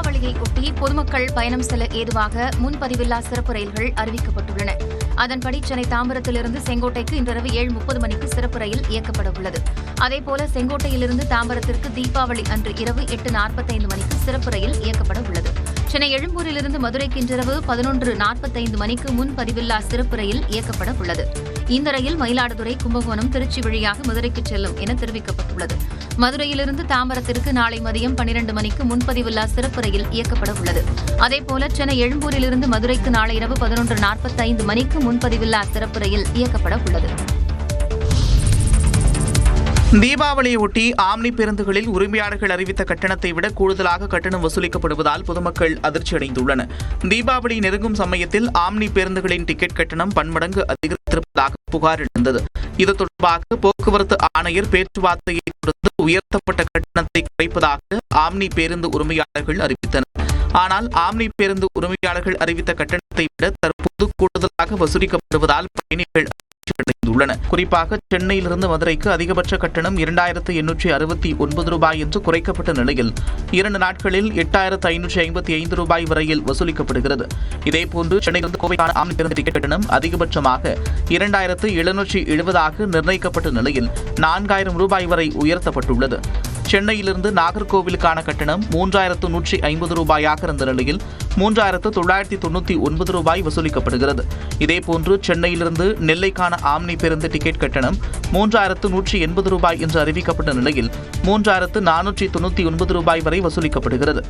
தீபாவளியை ஒட்டி பொதுமக்கள் பயணம் செல்ல ஏதுவாக முன்பதிவில்லா சிறப்பு ரயில்கள் அறிவிக்கப்பட்டுள்ளன. அதன்படி சென்னை தாம்பரத்திலிருந்து செங்கோட்டைக்கு இன்றிரவு 7:30 மணிக்கு சிறப்பு ரயில் இயக்கப்பட உள்ளது. அதேபோல செங்கோட்டையிலிருந்து தாம்பரத்திற்கு தீபாவளி அன்று இரவு 8:45 மணிக்கு சிறப்பு ரயில் இயக்கப்பட உள்ளது. சென்னை எழும்பூரிலிருந்து மதுரைக்கு இன்றிரவு 11:45 மணிக்கு முன்பதிவில்லா சிறப்பு ரயில் இயக்கப்பட உள்ளது. இந்த ரயில் மயிலாடுதுறை, கும்பகோணம், திருச்சி வழியாக மதுரைக்கு செல்லும் என தெரிவிக்கப்பட்டுள்ளது. மதுரையிலிருந்து தாம்பரத்திற்கு நாளை மதியம் 12 மணிக்கு முன்பதிவில்லா சிறப்பு ரயில் இயக்கப்பட உள்ளது. அதேபோல சென்னை எழும்பூரிலிருந்து மதுரைக்கு நாளை இரவு 11:45 மணிக்கு முன்பதிவில்லா சிறப்பு ரயில் இயக்கப்பட உள்ளது. தீபாவளியொட்டி ஆம்னி பேருந்துகளில் உரிமையாளர்கள் அறிவித்த கட்டணத்தை விட கூடுதலாக கட்டணம் வசூலிக்கப்படுவதால் பொதுமக்கள் அதிர்ச்சியடைந்துள்ளனர். தீபாவளி நெருங்கும் சமயத்தில் ஆம்னி பேருந்துகளின் டிக்கெட் கட்டணம் பன்மடங்கு அதிகரித்திருப்பதாக புகார் எழுந்தது. இது தொடர்பாக போக்குவரத்து ஆணையர் பேச்சுவார்த்தையை தொடர்ந்து உயர்த்தப்பட்ட கட்டணத்தை குறைப்பதாக ஆம்னி பேருந்து உரிமையாளர்கள் அறிவித்தனர். ஆனால் ஆம்னி பேருந்து உரிமையாளர்கள் அறிவித்த கட்டணத்தை விட தற்போது கூடுதலாக வசூலிக்கப்படுவதால் பயணிகள் அடைந்துள்ளனர். குறிப்பாக சென்னையிலிருந்து மதுரைக்கு அதிகபட்ச கட்டணம் 2869 ரூபாய் என்று குறைக்கப்பட்ட நிலையில் 2 நாட்களில் 8555 ரூபாய் வரையில் வசூலிக்கப்படுகிறது. இதேபோன்று சென்னையிலிருந்து கோவைக்கான ஆம்னி பேருந்து டிக்கெட் கட்டணம் அதிகபட்சமாக 2770 நிர்ணயிக்கப்பட்ட நிலையில் 4000 ரூபாய் வரை உயர்த்தப்பட்டுள்ளது. சென்னையிலிருந்து நாகர்கோவிலுக்கான கட்டணம் 3150 ரூபாயாக இருந்த நிலையில் 3999 ரூபாய் வசூலிக்கப்படுகிறது. இதேபோன்று சென்னையிலிருந்து நெல்லைக்கான ஆம்னி பேருந்து டிக்கெட் கட்டணம் 3180 ரூபாய் என்று அறிவிக்கப்பட்ட நிலையில் 3499 ரூபாய் வரை வசூலிக்கப்படுகிறது.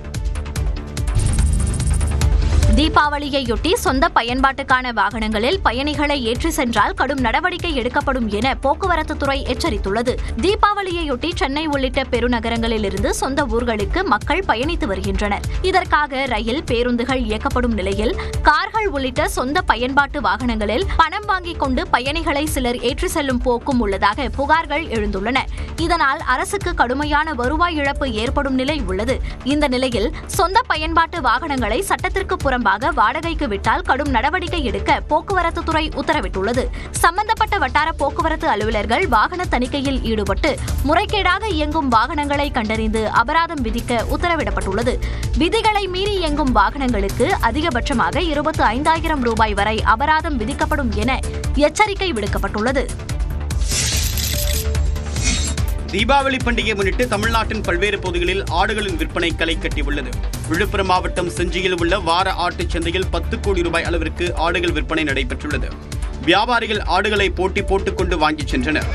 தீபாவளியையொட்டி சொந்த பயன்பாட்டுக்கான வாகனங்களில் பயணிகளை ஏற்றி சென்றால் கடும் நடவடிக்கை எடுக்கப்படும் என போக்குவரத்து துறை எச்சரித்துள்ளது. தீபாவளியையொட்டி சென்னை உள்ளிட்ட பெருநகரங்களிலிருந்து சொந்த ஊர்களுக்கு மக்கள் பயணித்து வருகின்றனர். இதற்காக ரயில், பேருந்துகள் இயக்கப்படும் நிலையில் கார்கள் உள்ளிட்ட சொந்த பயன்பாட்டு வாகனங்களில் பணம் வாங்கிக் கொண்டு பயணிகளை சிலர் ஏற்றி செல்லும் போக்கும் உள்ளதாக புகார்கள் எழுந்துள்ளன. இதனால் அரசுக்கு கடுமையான வருவாய் இழப்பு ஏற்படும் நிலை உள்ளது. இந்த நிலையில் சொந்த பயன்பாட்டு வாகனங்களை சட்டத்திற்கு புறம் வாடகைக்கு விட்டால் கடும் நடவடிக்கை எடுக்க போக்குவரத்து துறை உத்தரவிட்டுள்ளது. சம்பந்தப்பட்ட வட்டார போக்குவரத்து அலுவலர்கள் வாகன தணிக்கையில் ஈடுபட்டு முறைகேடாக இயங்கும் வாகனங்களை கண்டறிந்து அபராதம் விதிக்க உத்தரவிடப்பட்டுள்ளது. விதிகளை மீறி இயங்கும் வாகனங்களுக்கு அதிகபட்சமாக 25,000 ரூபாய் வரை அபராதம் விதிக்கப்படும் என எச்சரிக்கை விடுக்கப்பட்டுள்ளது. தீபாவளி பண்டிகையை முன்னிட்டு தமிழ்நாட்டின் பல்வேறு பகுதிகளில் ஆடுகளின் விற்பனை களை கட்டியுள்ளது. விழுப்புரம் மாவட்டம் செஞ்சியில் உள்ள வார ஆட்டுச் சந்தையில் 10 கோடி ரூபாய் அளவிற்கு ஆடுகள் விற்பனை நடைபெற்றுள்ளது. வியாபாரிகள் ஆடுகளை போட்டி போட்டுக் கொண்டு வாங்கிச் சென்றனர்.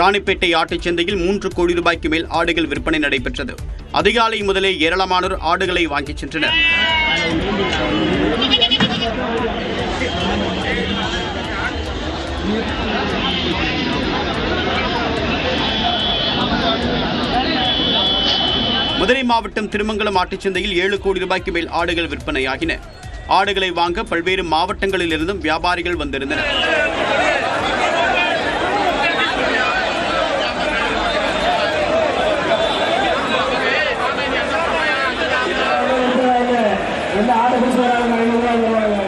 ராணிப்பேட்டை ஆட்டுச் சந்தையில் 3 கோடி ரூபாய்க்கு மேல் ஆடுகள் விற்பனை நடைபெற்றது. அதிகாலை முதலே ஏராளமானோர் ஆடுகளை வாங்கிச் சென்றனர். மதுரை மாவட்டம் திருமங்கலம் ஆட்டுச் சந்தையில் 7 கோடி ரூபாய்க்கு மேல் ஆடுகள் விற்பனையாகின. ஆடுகளை வாங்க பல்வேறு மாவட்டங்களிலிருந்தும் வியாபாரிகள் வந்திருந்தனர்.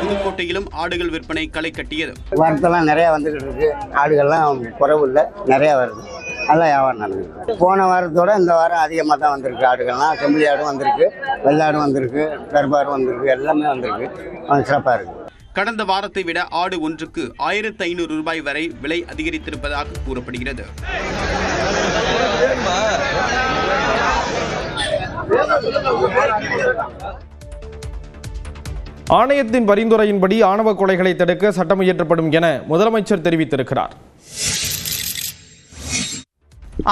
புதுக்கோட்டையிலும் ஆடுகள் விற்பனை களை கட்டியது. வாரத்தெல்லாம் நிறைய வந்துகிட்டு இருக்கு. ஆடுகள்லாம் குறைவு இல்லை, நிறைய வருது. நல்லா வியாபாரம் நடக்குது. போன வாரத்தோட இந்த வாரம் அதிகமாக தான் வந்திருக்கு. ஆடுகள்லாம் செம்பிளி ஆடும் வந்திருக்கு, வெள்ளாடும் வந்திருக்கு, கருப்பாடும் வந்திருக்கு, எல்லாமே வந்திருக்கு. சிறப்பாக இருக்கு. கடந்த வாரத்தை விட ஆடு ஒன்றுக்கு 1500 ரூபாய் வரை விலை அதிகரித்திருப்பதாக கூறப்படுகிறது. ஆணையத்தின் பரிந்துரையின்படி ஆணவ கொலைகளை தடுக்க சட்டம் இயற்றப்படும் என முதலமைச்சர் தெரிவித்திருக்கிறார்.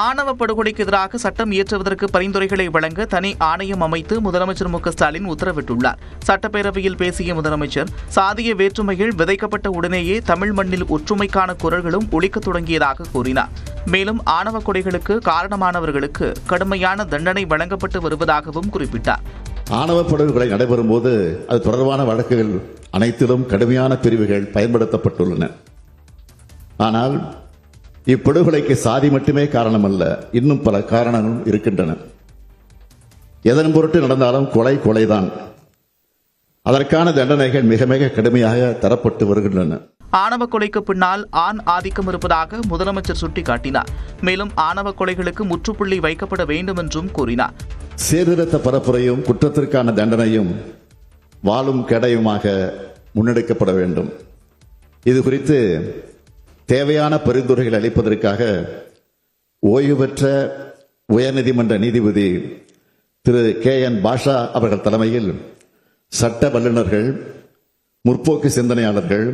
ஆணவ படுகொலைக்கு எதிராக சட்டம் இயற்றுவதற்கு பரிந்துரைகளை வழங்க தனி ஆணையம் அமைத்து முதலமைச்சர் மு.க. ஸ்டாலின் உத்தரவிட்டுள்ளார். சட்டப்பேரவையில் பேசிய முதலமைச்சர், சாதிய வேற்றுமைகள் விதைக்கப்பட்ட உடனேயே தமிழ் மண்ணில் ஒற்றுமைக்கான குரல்களும் ஒலிக்கத் தொடங்கியதாக கூறினார். மேலும் ஆணவ கொலைகளுக்கு காரணமானவர்களுக்கு கடுமையான தண்டனை வழங்கப்பட்டு வருவதாகவும் குறிப்பிட்டார். ஆணவ படுகொலை நடைபெறும் போது அது தொடர்பான வழக்குகள் அனைத்திலும் கடுமையான பிரிவுகள் பயன்படுத்தப்பட்டுள்ளன. ஆனால் இப்படுகொலைக்கு சாதி மட்டுமே காரணமல்ல, இன்னும் பல காரணங்களும் இருக்கின்றன. எதன் பொருட்டு நடந்தாலும் கொலைதான். அதற்கான தண்டனைகள் மிக மிக கடுமையாக தரப்பட்டு வருகின்றன. ஆணவ கொலைக்கு பின்னால் ஆண் ஆதிக்கம் இருப்பதாக முதலமைச்சர் சுட்டிக்காட்டினார். மேலும் ஆணவ கொலைகளுக்கு முற்றுப்புள்ளி வைக்கப்பட வேண்டும் என்றும் கூறினார். சீர்திருத்த பரப்புரையும் குற்றத்திற்கான தண்டனையும் வாளும் கேடயமாக முன்னெடுக்கப்பட வேண்டும். இது குறித்து தேவையான பரிந்துரைகள் அளிப்பதற்காக ஓய்வு பெற்ற உயர்நீதிமன்ற நீதிபதி திரு KN பாஷா அவர்கள் தலைமையில் சட்ட வல்லுநர்கள், முற்போக்கு சிந்தனையாளர்கள்,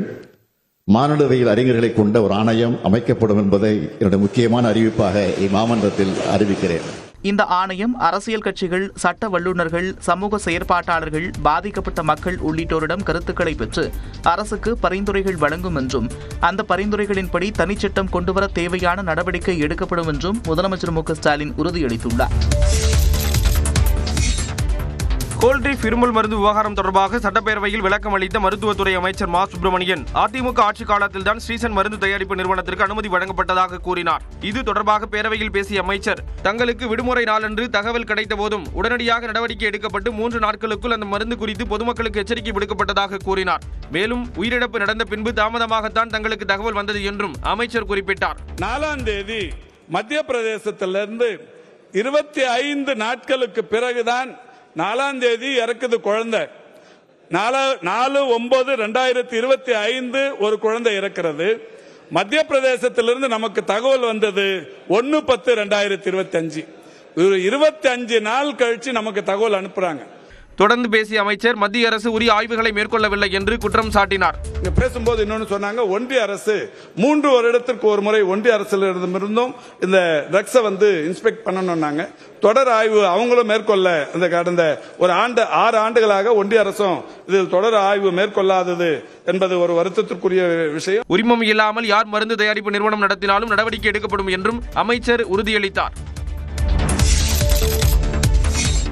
மானுடவியல் அறிஞர்களை கொண்ட ஒரு ஆணையம் அமைக்கப்படும் என்பதை என்னுடைய முக்கியமான அறிவிப்பாக இம்மாமன்றத்தில் அறிவிக்கிறேன். இந்த ஆணையம் அரசியல் கட்சிகள், சட்ட வல்லுநர்கள், சமூக செயற்பாட்டாளர்கள், பாதிக்கப்பட்ட மக்கள் உள்ளிட்டோரிடம் கருத்துக்களை பெற்று அரசுக்கு பரிந்துரைகள் வழங்கும் என்றும் அந்த பரிந்துரைகளின்படி தனிச்சட்டம் கொண்டுவர தேவையான நடவடிக்கை எடுக்கப்படும் என்றும் முதலமைச்சர் மு.க. ஸ்டாலின் உறுதியளித்துள்ளார். கோல்ட்ரீஃப் இருமல் மருந்து விவகாரம் தொடர்பாக சட்டப்பேரவையில் விளக்கம் அளித்த மருத்துவத்துறை அமைச்சர் மா சுப்பிரமணியன், அதிமுக ஆட்சி காலத்தில்தான் ஸ்ரீசன் மருந்து தயாரிப்பு நிறுவனத்திற்கு அனுமதி வழங்கப்பட்டதாக கூறினார். இது தொடர்பாக பேரவையில் பேசிய அமைச்சர், தங்களுக்கு விடுமுறை நாளன்று தகவல் கிடைத்த போதும் உடனடியாக நடவடிக்கை எடுக்கப்பட்டு 3 நாட்களுக்குள் அந்த மருந்து குறித்து பொதுமக்களுக்கு எச்சரிக்கை விடுக்கப்பட்டதாக கூறினார். மேலும் உயிரிழப்பு நடந்த பின்பு தாமதமாகத்தான் தங்களுக்கு தகவல் வந்தது என்றும் அமைச்சர் குறிப்பிட்டார். 4ஆம் தேதி மத்திய பிரதேசத்திலிருந்து 25 நாட்களுக்கு பிறகுதான் 4ஆம் தேதி இறக்குது குழந்தை. 4/9/2025 ஒரு குழந்தை இறக்கிறது. மத்திய பிரதேசத்திலிருந்து நமக்கு தகவல் வந்தது 1/10/2025. 25 நாள் கழிச்சு நமக்கு தகவல் அனுப்புறாங்க. தொடர்ந்து பேசிய அமைச்சர், மத்திய அரசு உரிய ஆய்வுகளை மேற்கொள்ளவில்லை என்று குற்றம் சாட்டினார். பேசும்போது இன்னொன்னு சொன்னாங்க, ஒன்றிய அரசு 3 வருடத்திற்கு ஒரு முறை ஒன்றிய அரசிலிருந்தும் இந்த ட்ரக்ஸை இன்ஸ்பெக்ட் பண்ணணும்னாங்க. தொடர் ஆய்வு அவங்களும் மேற்கொள்ள இந்த கடந்த ஒரு 6 ஆண்டுகளாக ஒன்றிய அரசும் இதில் தொடர் ஆய்வு மேற்கொள்ளாதது என்பது ஒரு வருத்தத்திற்குரிய விஷயம். உரிமம் இல்லாமல் யார் மருந்து தயாரிப்பு நிறுவனம் நடத்தினாலும் நடவடிக்கை எடுக்கப்படும் என்றும் அமைச்சர் உறுதியளித்தார்.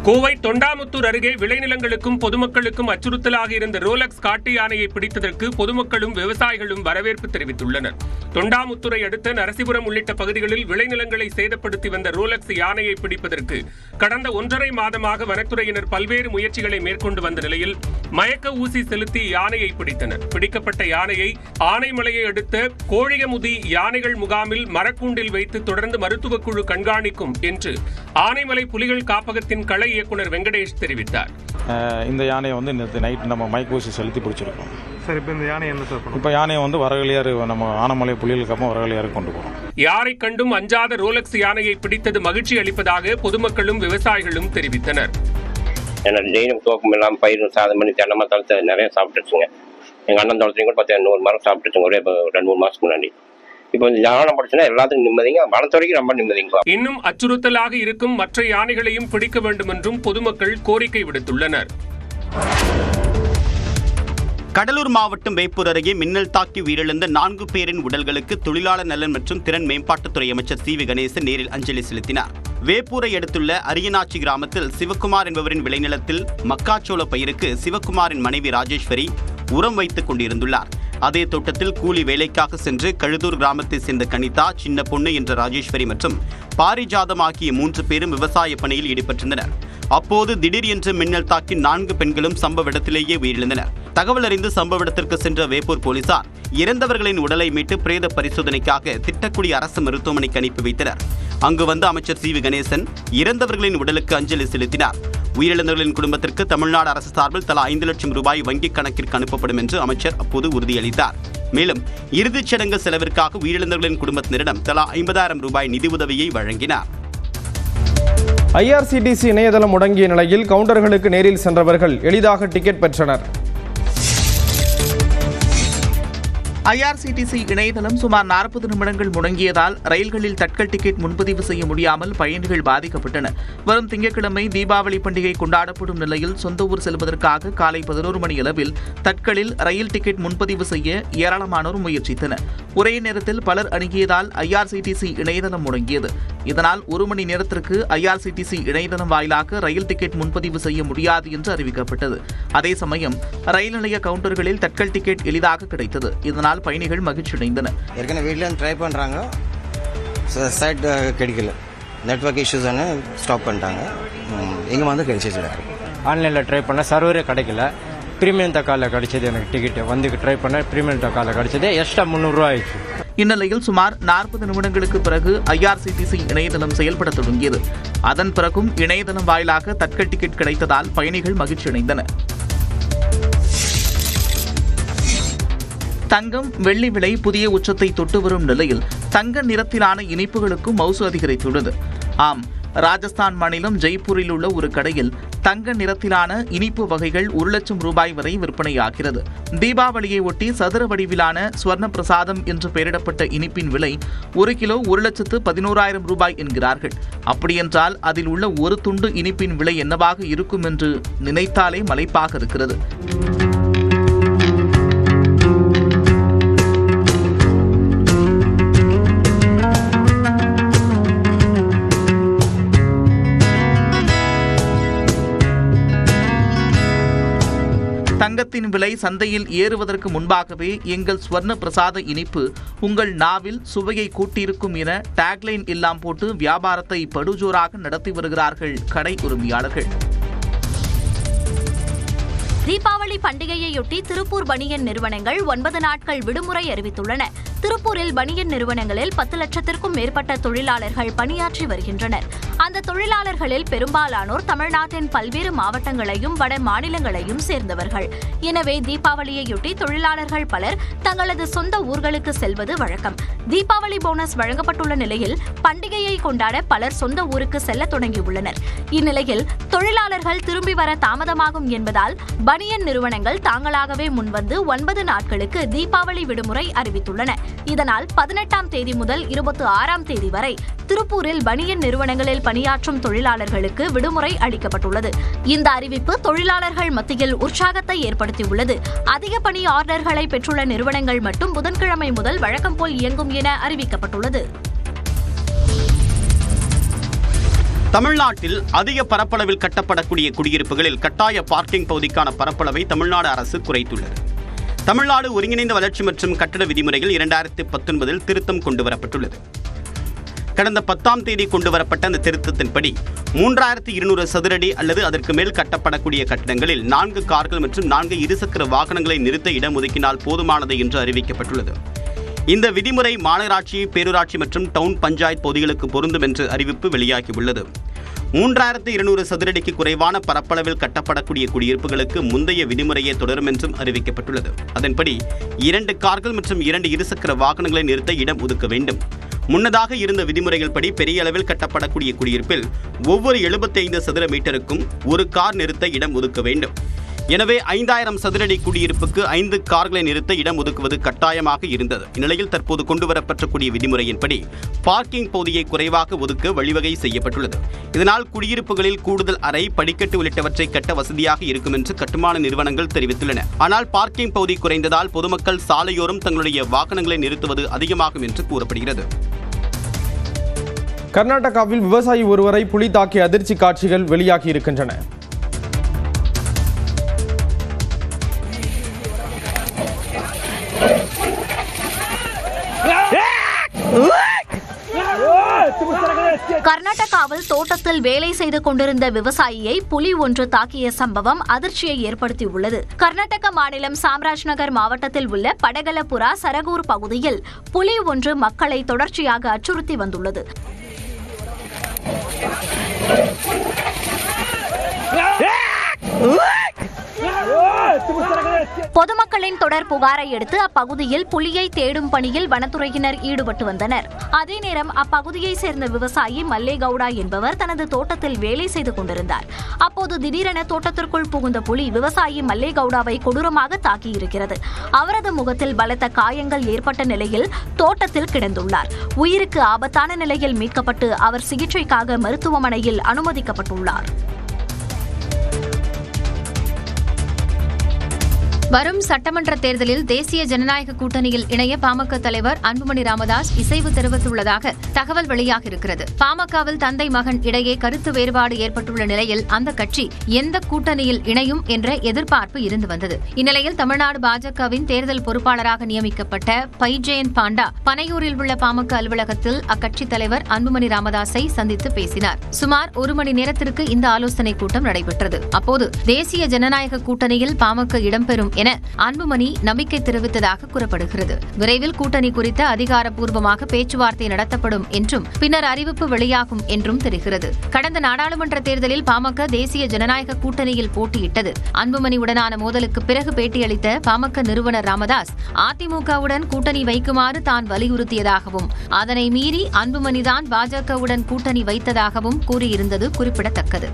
கோவை தொண்டாமுத்தூர் அருகே விளைநிலங்களுக்கும் பொதுமக்களுக்கும் அச்சுறுத்தலாக இருந்த ரோலக்ஸ் காட்டு யானையை பிடித்ததற்கு பொதுமக்களும் விவசாயிகளும் வரவேற்பு தெரிவித்துள்ளனர். தொண்டாமுத்தூரை அடுத்த நரசிபுரம் உள்ளிட்ட பகுதிகளில் விளைநிலங்களை சேதப்படுத்தி வந்த ரோலக்ஸ் யானையை பிடிப்பதற்கு கடந்த 1.5 மாதமாக வனத்துறையினர் பல்வேறு முயற்சிகளை மேற்கொண்டு வந்த நிலையில் மயக்க ஊசி செலுத்தி யானையை பிடித்தனர். பிடிக்கப்பட்ட யானையை ஆனைமலையை அடுத்த கோழியமுதி யானைகள் முகாமில் மரக்கூண்டில் வைத்து தொடர்ந்து மருத்துவக் குழு கண்காணிக்கும் என்று ஆனைமலை புலிகள் காப்பகத்தின் கள இயக்குனர் வெங்கடேஷ் தெரிவித்தார். இந்த யானையை நேற்று நைட் நம்ம மயக்க ஊசி செலுத்தி பிடிச்சிருக்கோம். சார், இப்போ இந்த யானை என்ன சார் பண்ணும்? இப்போ யானையை வரகலியார் நம்ம ஆனைமலை புலிகளுக்கு அப்புறம் வரகலியார் கொண்டு போகிறோம். யாரை கண்டும் அஞ்சாத ரோலக்ஸ் யானையை பிடித்தது மகிழ்ச்சி அளிப்பதாக பொதுமக்களும் விவசாயிகளும் தெரிவித்தனர். தோக்கம் இல்லாமல் பயிர் சாதம் பண்ணி தென்னை தளத்தை நிறைய சாப்பிட்டுச்சுங்க. எங்கள் அண்ணன் தளத்தையும் கூட 100 மரம் சாப்பிட்டுச்சுங்க ஒரே 2-3 மாதத்துக்கு முன்னாடி. இப்போ யானை படிச்சுன்னா எல்லாத்துக்கும் நிம்மதிங்க, வனத்துறைக்கு ரொம்ப நிம்மதிங்க. இன்னும் அச்சுறுத்தலாக இருக்கும் மற்ற யானைகளையும் பிடிக்க வேண்டும் என்றும் பொதுமக்கள் கோரிக்கை விடுத்துள்ளனர். கடலூர் மாவட்டம் வேப்பூர் அருகே மின்னல் தாக்கி உயிரிழந்த 4 பேரின் உடல்களுக்கு தொழிலாளர் நலன் மற்றும் திறன் மேம்பாட்டுத்துறை அமைச்சர் சி.வி. கணேசன் நேரில் அஞ்சலி செலுத்தினார். வேப்பூரை அடுத்துள்ள அரியநாச்சி கிராமத்தில் சிவக்குமார் என்பவரின் விளைநிலத்தில் மக்காச்சோள பயிருக்கு சிவக்குமாரின் மனைவி ராஜேஸ்வரி உரம் வைத்துக் கொண்டிருந்துள்ளார். அதே தோட்டத்தில் கூலி வேலைக்காக சென்று கழுதூர் கிராமத்தை சேர்ந்த கனிதா, சின்ன பொண்ணு என்ற ராஜேஸ்வரி மற்றும் பாரிஜாதம் ஆகிய 3 பேரும் விவசாய பணியில் ஈடுபட்டிருந்தனர். அப்போது திடீர் என்று மின்னல் தாக்கி 4 பெண்களும் சம்பவ இடத்திலேயே உயிரிழந்தனர். தகவல் அறிந்து சம்பவ இடத்திற்கு சென்ற வேப்பூர் போலீசார் இறந்தவர்களின் உடலை மீட்டு பிரேத பரிசோதனைக்காக திட்டக்குடி அரசு மருத்துவமனைக்கு அனுப்பி வைத்தனர். அங்கு வந்த அமைச்சர் சி.வி. கணேசன் இறந்தவர்களின் உடலுக்கு அஞ்சலி செலுத்தினார். உயிரிழந்தவர்களின் குடும்பத்திற்கு தமிழ்நாடு அரசு சார்பில் தலா 5 லட்சம் ரூபாய் வங்கிக் கணக்கிற்கு அனுப்பப்படும் என்று அமைச்சர் அப்போது உறுதியளித்தார். மேலும் இறுதிச் சடங்கு செலவிற்காக உயிரிழந்தவர்களின் குடும்பத்தினரிடம் தலா 50,000 ரூபாய் நிதி உதவியை வழங்கினார். IRCTC இணையதளம் முடங்கிய நிலையில் கவுண்டர்களுக்கு நேரில் சென்றவர்கள் எளிதாக டிக்கெட் பெற்றனர். IRCTC இணையதளம் சுமார் 40 நிமிடங்கள் முடங்கியதால் ரயில்களில் தட்கல் டிக்கெட் முன்பதிவு செய்ய முடியாமல் பயணிகள் பாதிக்கப்பட்டனர். வரும் திங்கட்கிழமை தீபாவளி பண்டிகை கொண்டாடப்படும் நிலையில் சொந்த ஊர் செல்வதற்காக காலை 11 மணி அளவில் தட்கலில் ரயில் டிக்கெட் முன்பதிவு செய்ய ஏராளமானோர் முயற்சித்தனர். ஒரே நேரத்தில் பலர் அணுகியதால் IRCTC இணையதளம் முடங்கியது. இதனால் 1 மணி நேரத்திற்கு IRCTC இணையதளம் வாயிலாக ரயில் டிக்கெட் முன்பதிவு செய்ய முடியாது என்று அறிவிக்கப்பட்டது. அதே சமயம் ரயில் நிலைய கவுண்டர்களில் தட்கல் டிக்கெட் எளிதாக கிடைத்தது. இதனால் பயணிகள் மகிழ்ச்சி அடைந்தனர். ஏற்கனவே வீட்டில் ட்ரை பண்ணுறாங்க, சைட் கிடைக்கல, நெட்வொர்க் இஷ்யூஸ் ஸ்டாப் பண்ணிட்டாங்க. இங்கே கிடைச்சிச்சு. ஆன்லைனில் ட்ரை பண்ண சர்வரே கிடைக்கல, ப்ரீமியம் தக்கால கிடைச்சது எனக்கு டிக்கெட் வந்து ட்ரை பண்ண ப்ரீமியம் தக்கால கிடைச்சது எக்ஸ்ட்ரா 300 ரூபா ஆயிடுச்சு. இந்நிலையில் சுமார் 40 நிமிடங்களுக்கு பிறகு IRCTC இணையதளம் செயல்பட தொடங்கியது. அதன் பிறகும் இணையதளம் வாயிலாக தட்கல் டிக்கெட் கிடைத்ததால் பயணிகள் மகிழ்ச்சியடைந்தனர். தங்கம் வெள்ளி விலை புதிய உச்சத்தை தொட்டு வரும் நிலையில் தங்க நிறத்திலான இனிப்புகளுக்கும் மவுசு அதிகரித்துள்ளது. ஆம், ராஜஸ்தான் மாநிலம் ஜெய்ப்பூரில் உள்ள ஒரு கடையில் தங்க நிறத்திலான இனிப்பு வகைகள் 1 லட்சம் ரூபாய் வரை விற்பனையாகிறது. தீபாவளியை ஒட்டி சதுர வடிவிலான ஸ்வர்ண பிரசாதம் என்று பெயரிடப்பட்ட இனிப்பின் விலை 1 கிலோ 1,11,000 ரூபாய் என்கிறார்கள். அப்படியென்றால் அதில் உள்ள ஒரு துண்டு இனிப்பின் விலை என்னவாக இருக்கும் என்று நினைத்தாலே மலைப்பாக இருக்கிறது. தங்கத்தின் விலை சந்தையில் ஏறுவதற்கு முன்பாகவே எங்கள் ஸ்வர்ண பிரசாத இனிப்பு உங்கள் நாவில் சுவையை கூட்டியிருக்கும் என டேக்லைன் எல்லாம் போட்டு வியாபாரத்தை படுஜோராக நடத்தி வருகிறார்கள் கடை உரிமையாளர்கள். தீபாவளி பண்டிகையையொட்டி திருப்பூர் பனியன் நிறுவனங்கள் 9 நாட்கள் விடுமுறை அறிவித்துள்ளன. திருப்பூரில் பனியன் நிறுவனங்களில் 10 லட்சத்திற்கும் மேற்பட்ட தொழிலாளர்கள் பணியாற்றி வருகின்றனர். அந்த தொழிலாளர்களில் பெரும்பாலானோர் தமிழ்நாட்டின் பல்வேறு மாவட்டங்களையும் வட மாநிலங்களையும் சேர்ந்தவர்கள். எனவே தீபாவளியையொட்டி தொழிலாளர்கள் பலர் தங்களது சொந்த ஊர்களுக்கு செல்வது வழக்கம். தீபாவளி போனஸ் வழங்கப்பட்டுள்ள நிலையில் பண்டிகையை கொண்டாட பலர் சொந்த ஊருக்கு செல்ல தொடங்கியுள்ளனர். இந்நிலையில் தொழிலாளர்கள் திரும்பி வர தாமதமாகும் என்பதால் பனியன் நிறுவனங்கள் தாங்களாகவே முன்வந்து 9 நாட்களுக்கு தீபாவளி விடுமுறை அறிவித்துள்ளன. இதனால் 18ஆம் தேதி முதல் 26ஆம் தேதி வரை திருப்பூரில் பனியன் நிறுவனங்களில் பணியாற்றும் தொழிலாளர்களுக்கு விடுமுறை அளிக்கப்பட்டுள்ளது. இந்த அறிவிப்பு தொழிலாளர்கள் மத்தியில் உற்சாகத்தை ஏற்படுத்தியுள்ளது. அதிக பணி ஆர்டர்களை பெற்றுள்ள நிறுவனங்கள் மட்டும் புதன்கிழமை முதல் வழக்கம் போல் இயங்கும் என அறிவிக்கப்பட்டுள்ளது. தமிழ்நாட்டில் அதிக பரப்பளவில் கட்டப்படக்கூடிய குடியிருப்புகளில் கட்டாய பார்க்கிங் பகுதிக்கான பரப்பளவை தமிழ்நாடு அரசு குறைத்துள்ளது. தமிழ்நாடு ஒருங்கிணைந்த வளர்ச்சி மற்றும் கட்டட விதிமுறைகள் 2019 திருத்தம் கொண்டுவரப்பட்டுள்ளது. கடந்த 10ஆம் தேதி கொண்டுவரப்பட்ட அந்த திருத்தத்தின்படி 3200 சதுரடி அல்லது அதற்கு மேல் கட்டப்படக்கூடிய கட்டடங்களில் 4 கார்கள் மற்றும் 4 இருசக்கர வாகனங்களை நிறுத்த இடம் ஒதுக்கினால் போதுமானது என்று அறிவிக்கப்பட்டுள்ளது. இந்த விதிமுறை மாநகராட்சி, பேரூராட்சி மற்றும் டவுன் பஞ்சாயத்து பகுதிகளுக்கு பொருந்தும் என்று அறிவிப்பு வெளியாகியுள்ளது. 3200 சதுரடிக்கு குறைவான பரப்பளவில் கட்டப்படக்கூடிய குடியிருப்புகளுக்கு முந்தைய விதிமுறையே தொடரும் என்றும் அறிவிக்கப்பட்டுள்ளது. அதன்படி 2 கார்கள் மற்றும் 2 இருசக்கர வாகனங்களை நிறுத்த இடம் ஒதுக்க வேண்டும். முன்னதாக இருந்த விதிமுறைகள் படி பெரிய அளவில் கட்டப்படக்கூடிய குடியிருப்பில் ஒவ்வொரு 75 சதுர மீட்டருக்கும் 1 கார் நிறுத்த இடம் ஒதுக்க வேண்டும். எனவே 5000 சதுரடி குடியிருப்புக்கு 5 கார்களை நிறுத்த இடம் ஒதுக்குவது கட்டாயமாக இருந்தது. இந்நிலையில் தற்போது கொண்டுவரப்படக்கூடிய விதிமுறையின்படி பார்க்கிங் பகுதியை குறைவாக ஒதுக்க வழிவகை செய்யப்பட்டுள்ளது. இதனால் குடியிருப்புகளில் கூடுதல் அறை, படிக்கட்டு உள்ளிட்டவற்றை கட்ட வசதியாக இருக்கும் என்று கட்டுமான நிறுவனங்கள் தெரிவித்துள்ளன. ஆனால் பார்க்கிங் பகுதி குறைந்ததால் பொதுமக்கள் சாலையோரம் தங்களுடைய வாகனங்களை நிறுத்துவது அதிகமாகும் என்று கூறப்படுகிறது. கர்நாடகாவில் விவசாயி ஒருவரை புலி தாக்கிய அதிர்ச்சி காட்சிகள் வெளியாகி இருக்கின்றன. கர்நாடகாவில் தோட்டத்தில் வேலை செய்து கொண்டிருந்த விவசாயியை புலி ஒன்று தாக்கிய சம்பவம் அதிர்ச்சியை ஏற்படுத்தியுள்ளது. கர்நாடக மாநிலம் சாம்ராஜ்நகர் மாவட்டத்தில் உள்ள படகலபுரா சரகூர் பகுதியில் புலி ஒன்று மக்களை தொடர்ச்சியாக அச்சுறுத்தி வந்துள்ளது. பொதுமக்களின் தொடர் புகாரை அடுத்து அப்பகுதியில் புலியை தேடும் பணியில் வனத்துறையினர் ஈடுபட்டு வந்தனர். அதே நேரம் அப்பகுதியை சேர்ந்த விவசாயி மல்லேகவுடா என்பவர் தனது தோட்டத்தில் வேலை செய்து கொண்டிருந்தார். அப்போது திடீரென தோட்டத்திற்குள் புகுந்த புலி விவசாயி மல்லேகவுடாவை கொடூரமாக தாக்கியிருக்கிறது. அவரது முகத்தில் பலத்த காயங்கள் ஏற்பட்ட நிலையில் தோட்டத்தில் கிடந்துள்ளார். உயிருக்கு ஆபத்தான நிலையில் மீட்கப்பட்டு அவர் சிகிச்சைக்காக மருத்துவமனையில் அனுமதிக்கப்பட்டுள்ளார். வரும் சட்டமன்ற தேர்தலில் தேசிய ஜனநாயக கூட்டணியில் இணைய பாமக தலைவர் அன்புமணி ராமதாஸ் இசைவு தெரிவித்துள்ளதாக தகவல் வெளியாகியிருக்கிறது. பாமகவில் தந்தை மகன் இடையே கருத்து வேறுபாடு ஏற்பட்டுள்ள நிலையில் அந்த கட்சி எந்த கூட்டணியில் இணையும் என்ற எதிர்பார்ப்பு இருந்து வந்தது. இந்நிலையில் தமிழ்நாடு பாஜகவின் தேர்தல் பொறுப்பாளராக நியமிக்கப்பட்ட பைஜெயந்த் பாண்டா பனையூரில் உள்ள பாமக அலுவலகத்தில் அக்கட்சி தலைவர் அன்புமணி ராமதாஸை சந்தித்து பேசினார். சுமார் 1 மணி நேரத்திற்கு இந்த ஆலோசனைக் கூட்டம் நடைபெற்றது. அப்போது தேசிய ஜனநாயக கூட்டணியில் பாமக இடம்பெறும் என அன்புமணி நம்பிக்கை தெரிவித்ததாக கூறப்படுகிறது. விரைவில் கூட்டணி குறித்த அதிகாரப்பூர்வமாக பேச்சுவார்த்தை நடத்தப்படும் என்றும் பின்னர் அறிவிப்பு வெளியாகும் என்றும் தெரிகிறது. கடந்த நாடாளுமன்ற தேர்தலில் பாமக தேசிய ஜனநாயக கூட்டணியில் போட்டியிட்டது. அன்புமணியுடனான மோதலுக்கு பிறகு பேட்டியளித்த பாமக நிறுவனர் ராமதாஸ் அதிமுகவுடன் கூட்டணி வைக்குமாறு தான் வலியுறுத்தியதாகவும் அதனை மீறி அன்புமணிதான் பாஜகவுடன் கூட்டணி வைத்ததாகவும் கூறியிருந்தது குறிப்பிடத்தக்கது.